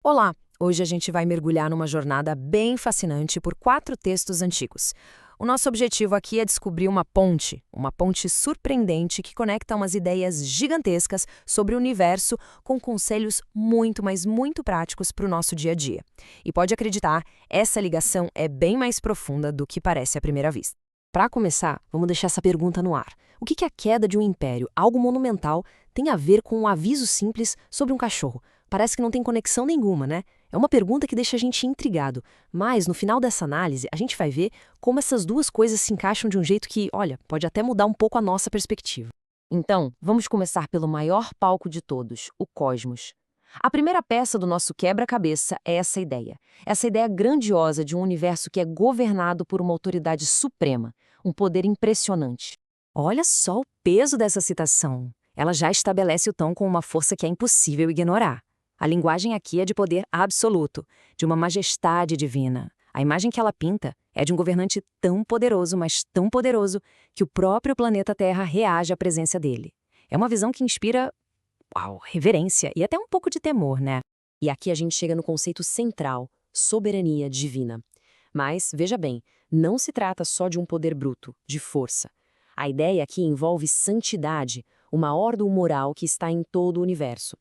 Olá! Hoje a gente vai mergulhar numa jornada bem fascinante por 4 textos antigos. O nosso objetivo aqui é descobrir uma ponte surpreendente que conecta umas ideias gigantescas sobre o universo com conselhos muito, mas muito práticos para o nosso dia a dia. E pode acreditar, essa ligação é bem mais profunda do que parece à primeira vista. Para começar, vamos deixar essa pergunta no ar. O que a queda de um império, algo monumental, tem a ver com um aviso simples sobre um cachorro? Parece que não tem conexão nenhuma, né? É uma pergunta que deixa a gente intrigado, mas no final dessa análise a gente vai ver como essas duas coisas se encaixam de um jeito que, olha, pode até mudar um pouco a nossa perspectiva. Então, vamos começar pelo maior palco de todos, o cosmos. A primeira peça do nosso quebra-cabeça é essa ideia grandiosa de um universo que é governado por uma autoridade suprema, um poder impressionante. Olha só o peso dessa citação. Ela já estabelece o tom com uma força que é impossível ignorar. A linguagem aqui é de poder absoluto, de uma majestade divina. A imagem que ela pinta é de um governante tão poderoso, mas tão poderoso, que o próprio planeta Terra reage à presença dele. É uma visão que inspira, uau, reverência e até um pouco de temor, né? E aqui a gente chega no conceito central, soberania divina. Mas, veja bem, não se trata só de um poder bruto, de força. A ideia aqui envolve santidade, uma ordem moral que está em todo o universo.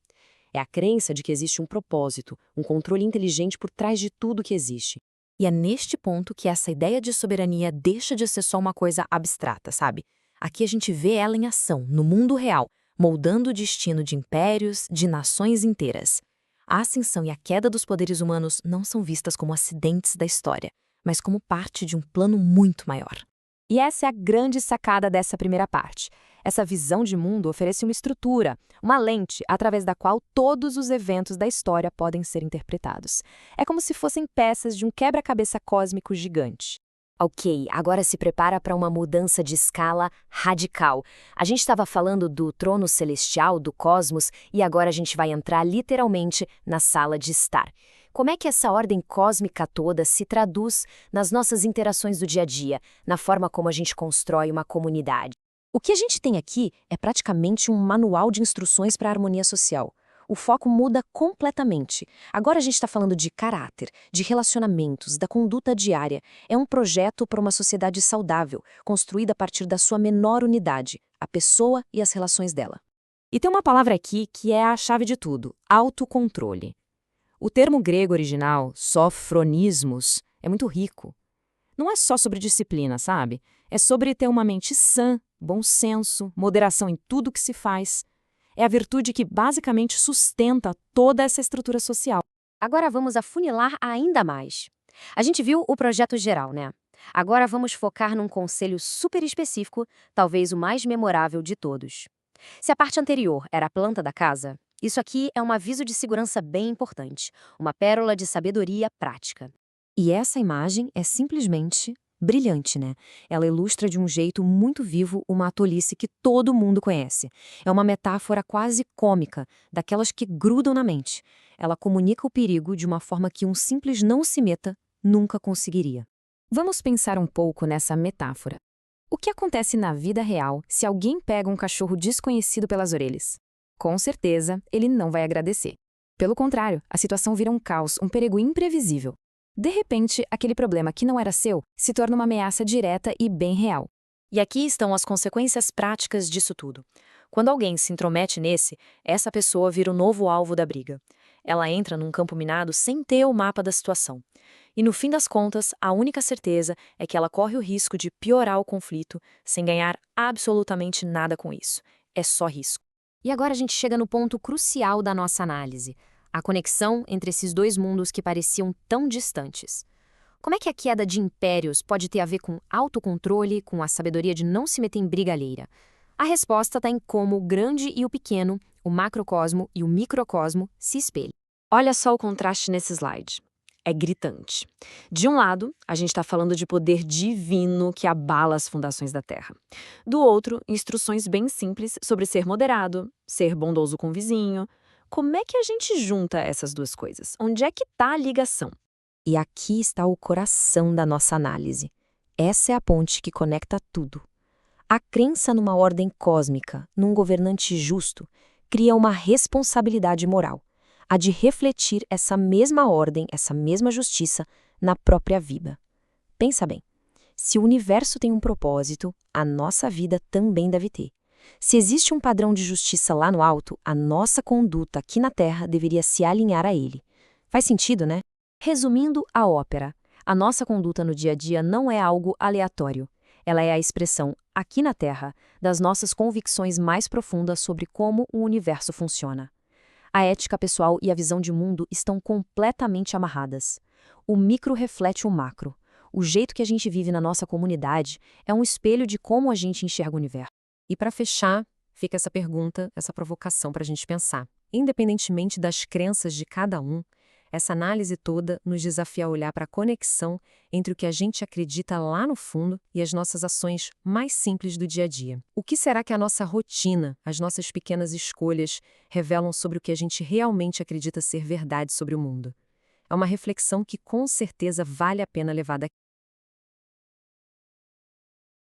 É a crença de que existe um propósito, um controle inteligente por trás de tudo que existe. E é neste ponto que essa ideia de soberania deixa de ser só uma coisa abstrata, sabe? Aqui a gente vê ela em ação, no mundo real, moldando o destino de impérios, de nações inteiras. A ascensão e a queda dos poderes humanos não são vistas como acidentes da história, mas como parte de um plano muito maior. E essa é a grande sacada dessa primeira parte. Essa visão de mundo oferece uma estrutura, uma lente através da qual todos os eventos da história podem ser interpretados. É como se fossem peças de um quebra-cabeça cósmico gigante. Ok, agora se prepara para uma mudança de escala radical. A gente estava falando do trono celestial, do cosmos, e agora a gente vai entrar literalmente na sala de estar. Como é que essa ordem cósmica toda se traduz nas nossas interações do dia a dia, na forma como a gente constrói uma comunidade? O que a gente tem aqui é praticamente um manual de instruções para a harmonia social. O foco muda completamente. Agora a gente está falando de caráter, de relacionamentos, da conduta diária. É um projeto para uma sociedade saudável, construída a partir da sua menor unidade, a pessoa e as relações dela. E tem uma palavra aqui que é a chave de tudo: autocontrole. O termo grego original, sofronismos, é muito rico. Não é só sobre disciplina, sabe? É sobre ter uma mente sã, bom senso, moderação em tudo que se faz. É a virtude que basicamente sustenta toda essa estrutura social. Agora vamos afunilar ainda mais. A gente viu o projeto geral, né? Agora vamos focar num conselho super específico, talvez o mais memorável de todos. Se a parte anterior era a planta da casa, isso aqui é um aviso de segurança bem importante, uma pérola de sabedoria prática. E essa imagem é simplesmente brilhante, né? Ela ilustra de um jeito muito vivo uma tolice que todo mundo conhece. É uma metáfora quase cômica, daquelas que grudam na mente. Ela comunica o perigo de uma forma que um simples não se meta nunca conseguiria. Vamos pensar um pouco nessa metáfora. O que acontece na vida real se alguém pega um cachorro desconhecido pelas orelhas? Com certeza, ele não vai agradecer. Pelo contrário, a situação vira um caos, um perigo imprevisível. De repente, aquele problema que não era seu se torna uma ameaça direta e bem real. E aqui estão as consequências práticas disso tudo. Quando alguém se intromete essa pessoa vira o novo alvo da briga. Ela entra num campo minado sem ter o mapa da situação. E no fim das contas, a única certeza é que ela corre o risco de piorar o conflito sem ganhar absolutamente nada com isso. É só risco. E agora a gente chega no ponto crucial da nossa análise: a conexão entre esses dois mundos que pareciam tão distantes. Como é que a queda de impérios pode ter a ver com autocontrole, com a sabedoria de não se meter em briga alheia? A resposta está em como o grande e o pequeno, o macrocosmo e o microcosmo se espelham. Olha só o contraste nesse slide. É gritante. De um lado, a gente está falando de poder divino que abala as fundações da Terra. Do outro, instruções bem simples sobre ser moderado, ser bondoso com o vizinho. Como é que a gente junta essas duas coisas? Onde é que está a ligação? E aqui está o coração da nossa análise. Essa é a ponte que conecta tudo. A crença numa ordem cósmica, num governante justo, cria uma responsabilidade moral. a de refletir essa mesma ordem, essa mesma justiça na própria vida. Pensa bem, se o universo tem um propósito, a nossa vida também deve ter. Se existe um padrão de justiça lá no alto, a nossa conduta aqui na Terra deveria se alinhar a ele. Faz sentido, né? Resumindo a ópera, a nossa conduta no dia a dia não é algo aleatório. Ela é a expressão, aqui na Terra, das nossas convicções mais profundas sobre como o universo funciona. A ética pessoal e a visão de mundo estão completamente amarradas. O micro reflete o macro. O jeito que a gente vive na nossa comunidade é um espelho de como a gente enxerga o universo. E para fechar, fica essa pergunta, essa provocação para a gente pensar. Independentemente das crenças de cada um, essa análise toda nos desafia a olhar para a conexão entre o que a gente acredita lá no fundo e as nossas ações mais simples do dia a dia. O que será que a nossa rotina, as nossas pequenas escolhas, revelam sobre o que a gente realmente acredita ser verdade sobre o mundo? É uma reflexão que com certeza vale a pena levar daqui.